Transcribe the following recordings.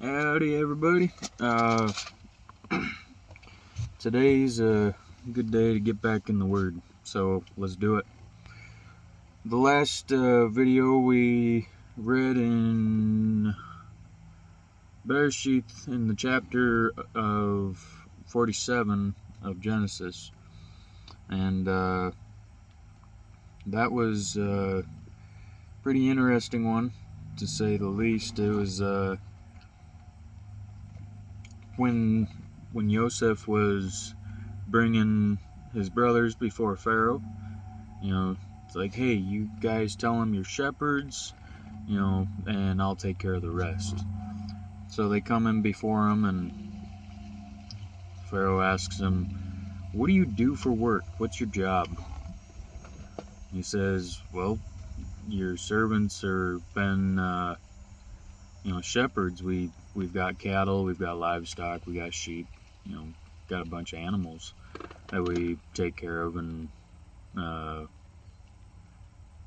Howdy, everybody. Today's a good day to get back in the Word, so let's do it. The last video we read in Bere'shiyth in the chapter of 47 of Genesis, and that was a pretty interesting one, to say the least. It was when Joseph was bringing his brothers before Pharaoh. It's like, hey, you guys tell him you're shepherds, and I'll take care of the rest. So they come in before him, and Pharaoh asks him, what do you do for work? What's your job? He says, well, your servants are been shepherds. We've got cattle, we've got livestock, we got sheep, got a bunch of animals that we take care of. And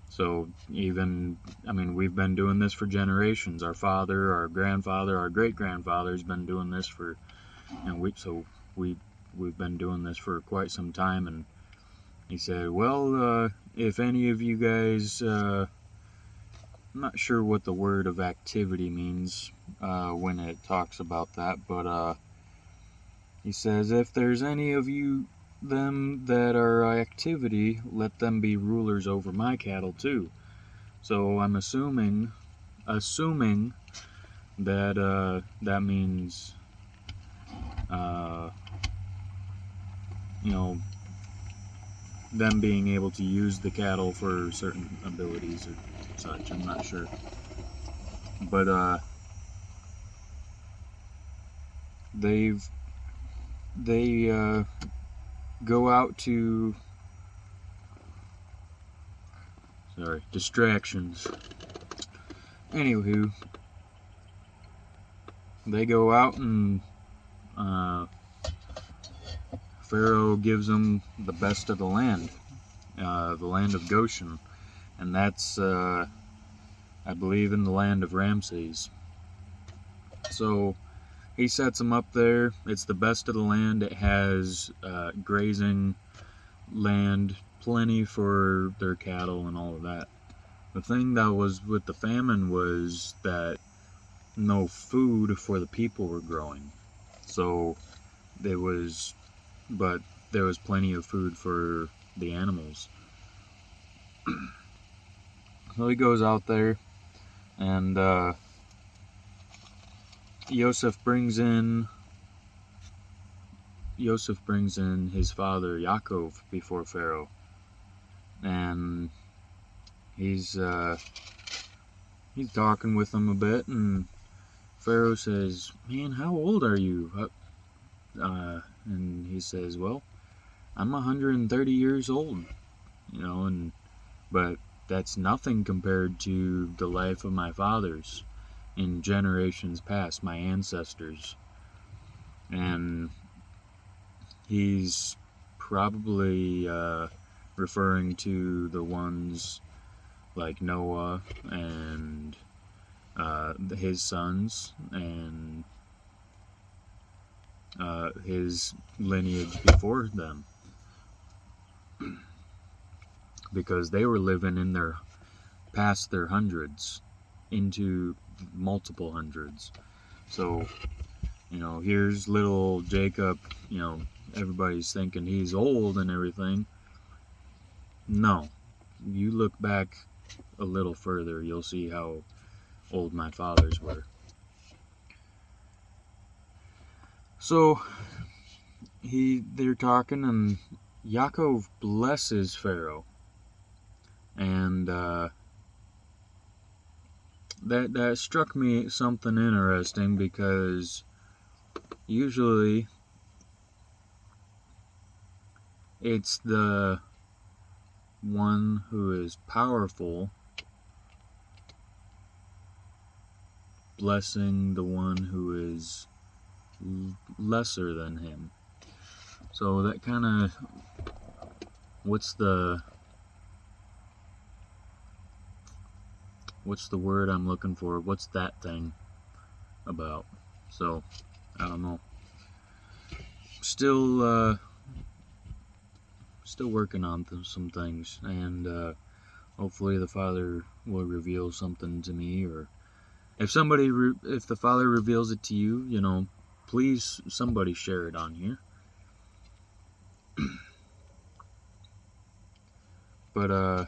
so we've been doing this for generations. Our father, our grandfather, our great-grandfather has been doing this for, we've been doing this for quite some time. And he said, well, if any of you guys, I'm not sure what the word of activity means when it talks about that, but he says, if there's any of them that are activity, let them be rulers over my cattle too. So I'm assuming that that means them being able to use the cattle for certain abilities or such. I'm not sure, but they go out to, distractions. Anywho, they go out, and Pharaoh gives them the best of the land of Goshen, and that's I believe in the land of Ramses. So he sets them up there. It's the best of the land. It has grazing land, plenty for their cattle and all of that. The thing that was with the famine was that no food for the people were growing. So there was plenty of food for the animals. So he goes out there, and Joseph brings in his father Yaakov before Pharaoh, and he's talking with him a bit, and Pharaoh says, man, how old are you? And he says, well, I'm 130 years old, but that's nothing compared to the life of my fathers in generations past, my ancestors. And he's probably referring to the ones like Noah and his sons and his lineage before them, because they were living in past their hundreds into multiple hundreds. So here's little Jacob. Everybody's thinking he's old and everything. No, you look back a little further, you'll see how old my fathers were. So they're talking, and Yaakov blesses Pharaoh, and that struck me something interesting, because usually it's the one who is powerful blessing the one who is lesser than him. So that kind of, what's the word I'm looking for? What's that thing about? So, I don't know. Still working on some things, and hopefully the Father will reveal something to me, or if if the Father reveals it to you, you know, please somebody share it on here. But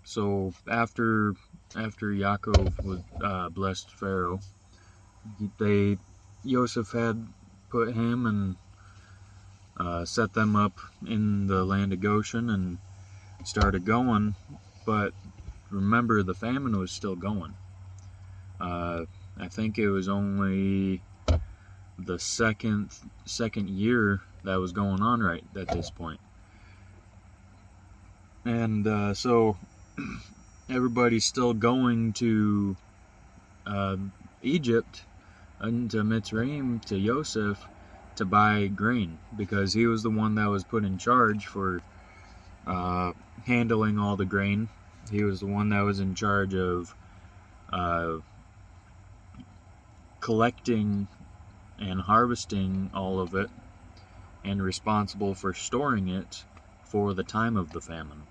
so after Yaakov was blessed Pharaoh, Joseph had put him and set them up in the land of Goshen and started going. But remember, the famine was still going. I think it was only the second year that was going on right at this point. And so everybody's still going to Egypt and to Mitzrayim, to Joseph, to buy grain, because he was the one that was put in charge for handling all the grain. He was the one that was in charge of collecting and harvesting all of it, and responsible for storing it for the time of the famine.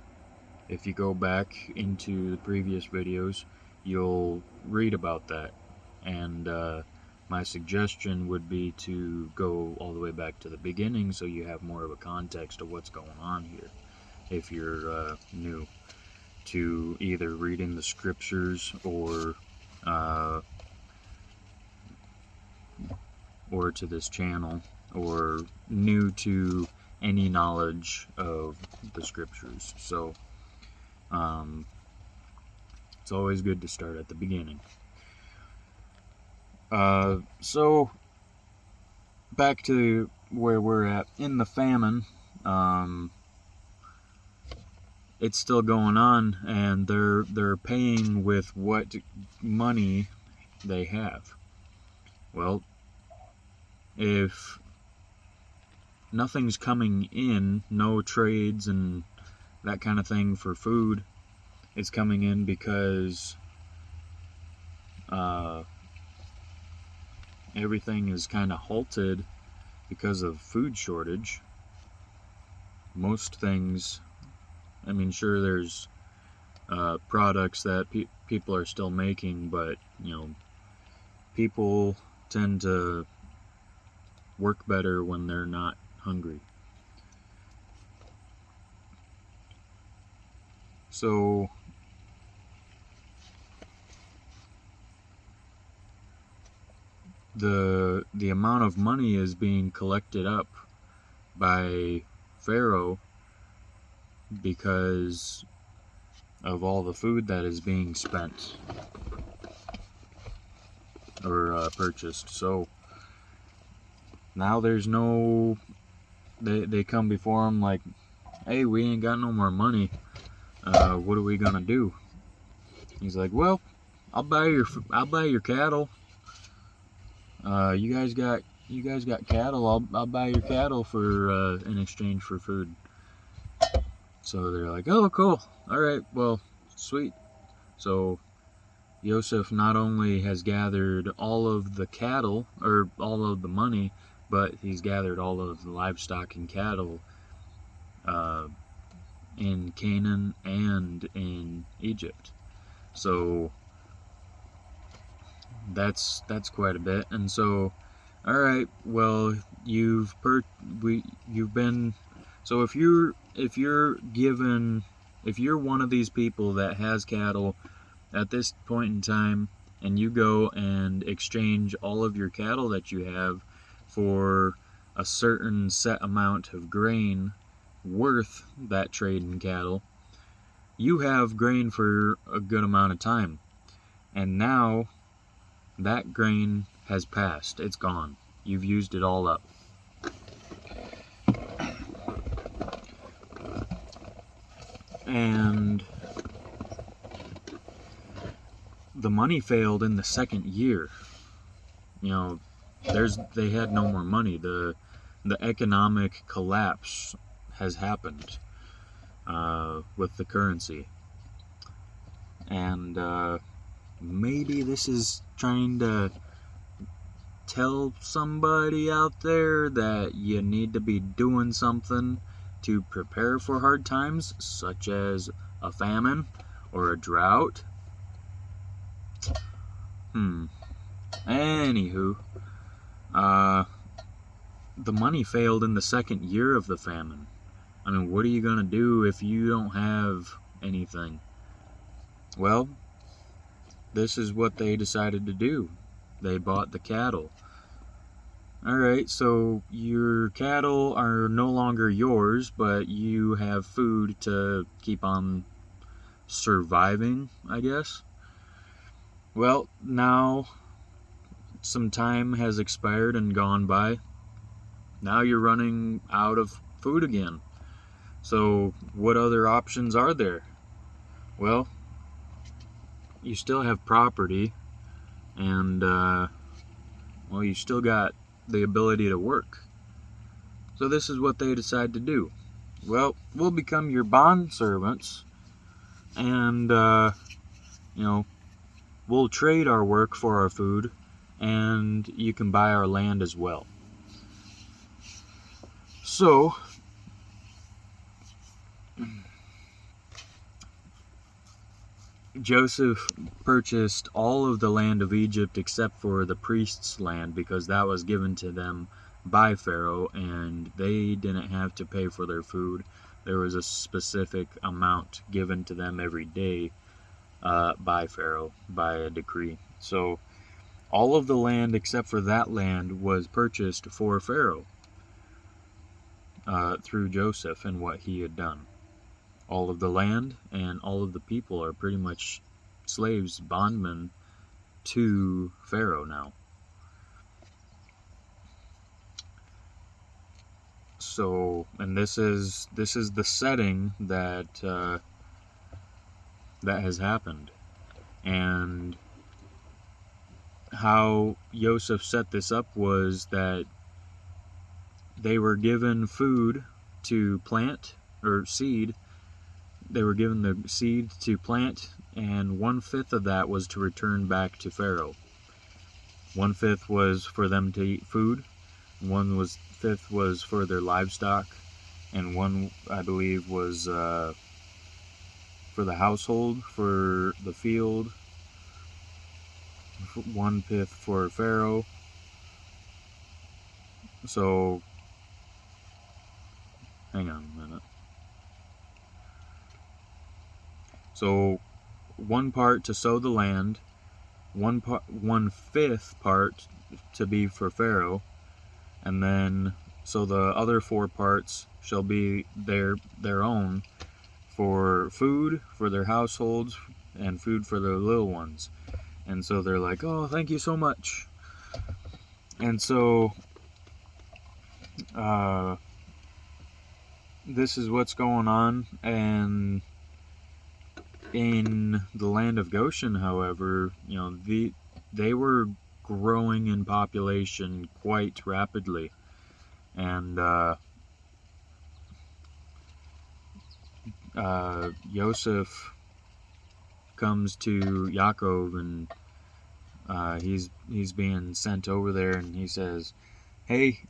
If you go back into the previous videos, you'll read about that. And my suggestion would be to go all the way back to the beginning so you have more of a context of what's going on here, if you're new to either reading the scriptures or to this channel, or new to any knowledge of the scriptures. So it's always good to start at the beginning. So back to where we're at in the famine. It's still going on, and they're paying with what money they have. Well, if nothing's coming in, no trades and that kind of thing for food, it's coming in because everything is kind of halted because of food shortage. Most things, I mean, sure, there's products that people are still making, but you know, people tend to work better when they're not hungry. So the amount of money is being collected up by Pharaoh because of all the food that is being spent or purchased. So now there's no, they come before him like, hey, we ain't got no more money. What are we gonna do? He's like, well, I'll buy your cattle. You guys got cattle. I'll buy your cattle for in exchange for food. So they're like, oh, cool. All right, well, sweet. So Joseph not only has gathered all of the cattle, or all of the money, but he's gathered all of the livestock and cattle in Canaan and in Egypt. So that's quite a bit. And so, all right, well, so if you're one of these people that has cattle at this point in time, and you go and exchange all of your cattle that you have for a certain set amount of grain worth that trade in cattle, you have grain for a good amount of time. And now that grain has passed. It's gone. You've used it all up. And the money failed in the second year. You know, they had no more money. The economic collapse has happened with the currency. And maybe this is trying to tell somebody out there that you need to be doing something to prepare for hard times, such as a famine or a drought? Anywho, the money failed in the second year of the famine. I mean, what are you gonna do if you don't have anything? Well, this is what they decided to do. They bought the cattle. Alright, so your cattle are no longer yours, but you have food to keep on surviving, I guess. Well, now some time has expired and gone by. Now you're running out of food again. So what other options are there? Well, you still have property, and well, you still got the ability to work. So this is what they decide to do. Well, we'll become your bond servants, and we'll trade our work for our food, and you can buy our land as well. So Joseph purchased all of the land of Egypt except for the priest's land, because that was given to them by Pharaoh, and they didn't have to pay for their food. There was a specific amount given to them every day by Pharaoh, by a decree. So all of the land except for that land was purchased for Pharaoh through Joseph and what he had done. All of the land and all of the people are pretty much slaves, bondmen to Pharaoh now. So, and this is the setting that that has happened, and how Joseph set this up was that they were given food to plant, or seed. They were given the seed to plant, and 1/5 of that was to return back to Pharaoh. 1/5 was for them to eat food, 1/5 was for their livestock, and one, I believe, was for the household, for the field, 1/5 for Pharaoh. So, hang on a minute. So, 1 part to sow the land, 1/5 part to be for Pharaoh, and then so the other 4 parts shall be their own, for food for their households and food for their little ones. And so they're like, oh, thank you so much. And so this is what's going on. And in the land of Goshen, however, they were growing in population quite rapidly, and Yosef comes to Yaakov, and he's being sent over there, and he says, hey,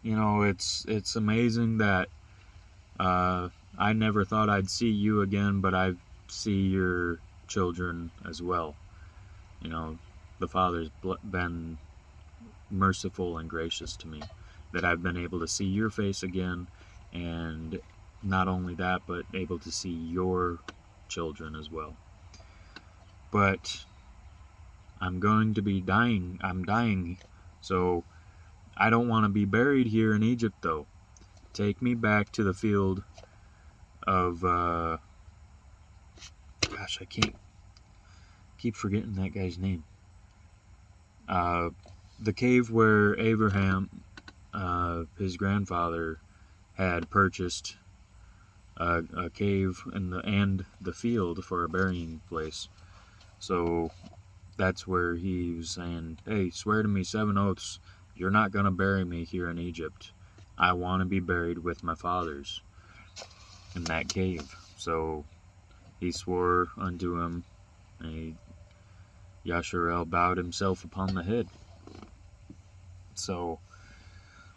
it's amazing that I never thought I'd see you again, but I see your children as well. The Father's been merciful and gracious to me, that I've been able to see your face again, and not only that, but able to see your children as well. But I'm going to be dying. I'm dying, so I don't want to be buried here in Egypt, though. Take me back to the field of gosh, I keep forgetting that guy's name. The cave where Abraham, his grandfather, had purchased a cave and the field for a burying place. So that's where he was saying, hey, swear to me 7 oaths, you're not going to bury me here in Egypt. I want to be buried with my fathers in that cave. So he swore unto him, and Yasharel bowed himself upon the head. So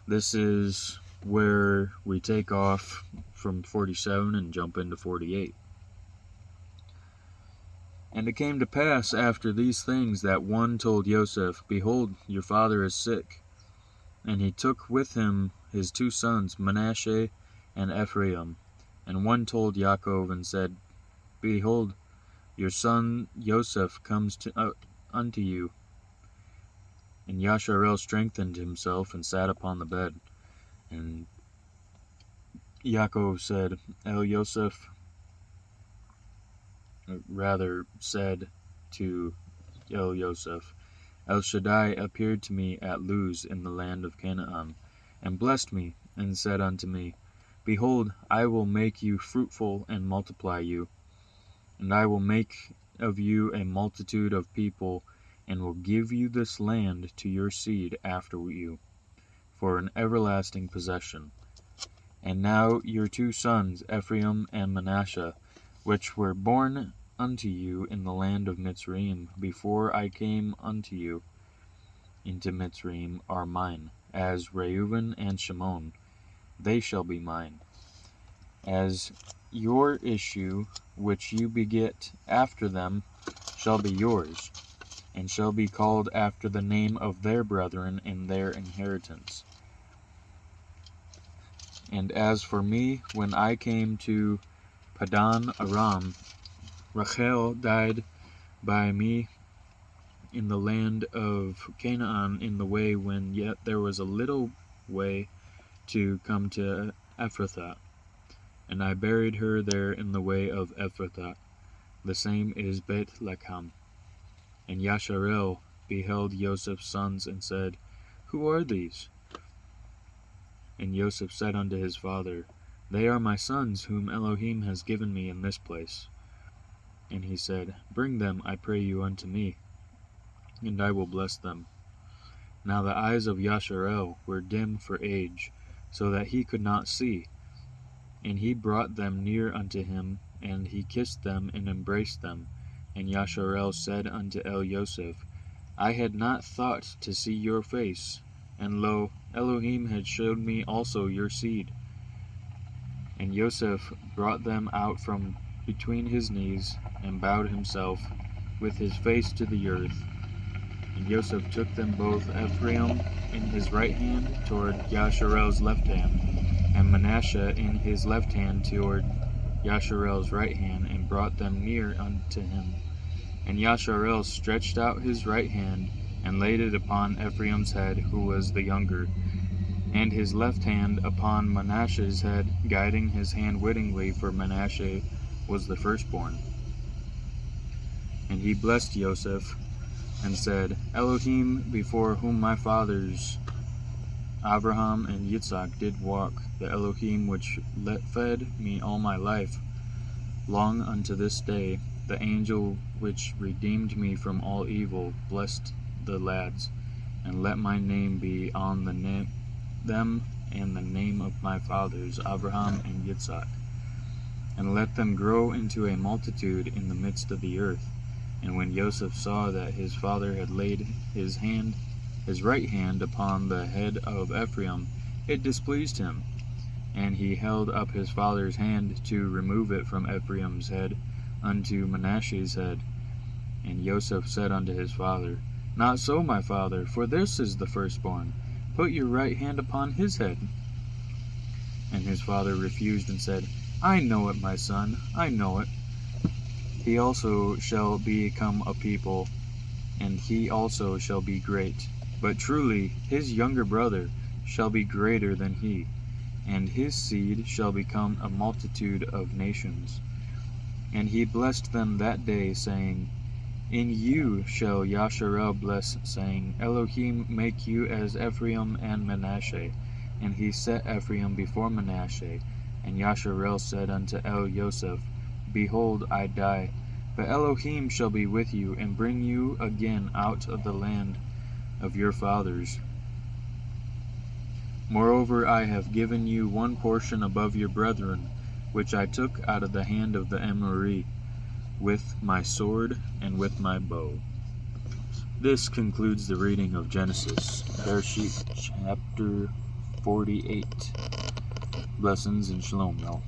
this is where we take off from 47 and jump into 48. And it came to pass after these things that one told Joseph, Behold, your father is sick. And he took with him his 2 sons, Manasseh and Ephraim. And one told Yaakov and said, Behold, your son Joseph comes unto you. And Yasharel strengthened himself and sat upon the bed. And Yaakov said, said to El Yosef, El Shaddai appeared to me at Luz in the land of Canaan, and blessed me, and said unto me, Behold, I will make you fruitful and multiply you, and I will make of you a multitude of people, and will give you this land to your seed after you, for an everlasting possession. And now your 2 sons, Ephraim and Manasseh, which were born unto you in the land of Mitzrayim, before I came unto you into Mitzrayim, are mine, as Reuben and Shimon, they shall be mine. As your issue, which you beget after them, shall be yours, and shall be called after the name of their brethren in their inheritance. And as for me, when I came to Padan Aram, Rachel died by me in the land of Canaan in the way when yet there was a little way to come to Ephrathah. And I buried her there in the way of Ephrathah. The same is Bet Lechem. And Yasharel beheld Joseph's sons and said, Who are these? And Joseph said unto his father, They are my sons, whom Elohim has given me in this place. And he said, Bring them, I pray you, unto me, and I will bless them. Now the eyes of Yasharel were dim for age, so that he could not see. And he brought them near unto him, and he kissed them and embraced them. And Yasharel said unto El Yosef, I had not thought to see your face, and lo, Elohim had showed me also your seed. And Yosef brought them out from between his knees, and bowed himself with his face to the earth. And Yosef took them both, Ephraim in his right hand toward Yasharel's left hand, and Manasseh in his left hand toward Yasharel's right hand, and brought them near unto him. And Yasharel stretched out his right hand, and laid it upon Ephraim's head, who was the younger, and his left hand upon Manasseh's head, guiding his hand wittingly, for Manasseh was the firstborn. And he blessed Joseph, and said, Elohim, before whom my fathers Abraham and Yitzhak did walk, the Elohim which fed me all my life, long unto this day, the angel which redeemed me from all evil, blessed the lads, and let my name be on them and the name of my fathers Abraham and Yitzhak, and let them grow into a multitude in the midst of the earth. And when Joseph saw that his father had laid his right hand upon the head of Ephraim, it displeased him, and he held up his father's hand to remove it from Ephraim's head unto Manasseh's head. And Joseph said unto his father, Not so, my father, for this is the firstborn. Put your right hand upon his head. And his father refused and said, I know it, my son, I know it. He also shall become a people, and he also shall be great. But truly his younger brother shall be greater than he, and his seed shall become a multitude of nations. And he blessed them that day, saying, In you shall Yasharel bless, saying, Elohim make you as Ephraim and Manasseh. And he set Ephraim before Manasseh. And Yasharel said unto El Yosef, Behold, I die, but Elohim shall be with you, and bring you again out of the land of your fathers. Moreover, I have given you one portion above your brethren, which I took out of the hand of the Amorite, with my sword and with my bow. This concludes the reading of Genesis, Bere'shiyth chapter 48. Blessings and shalom, y'all.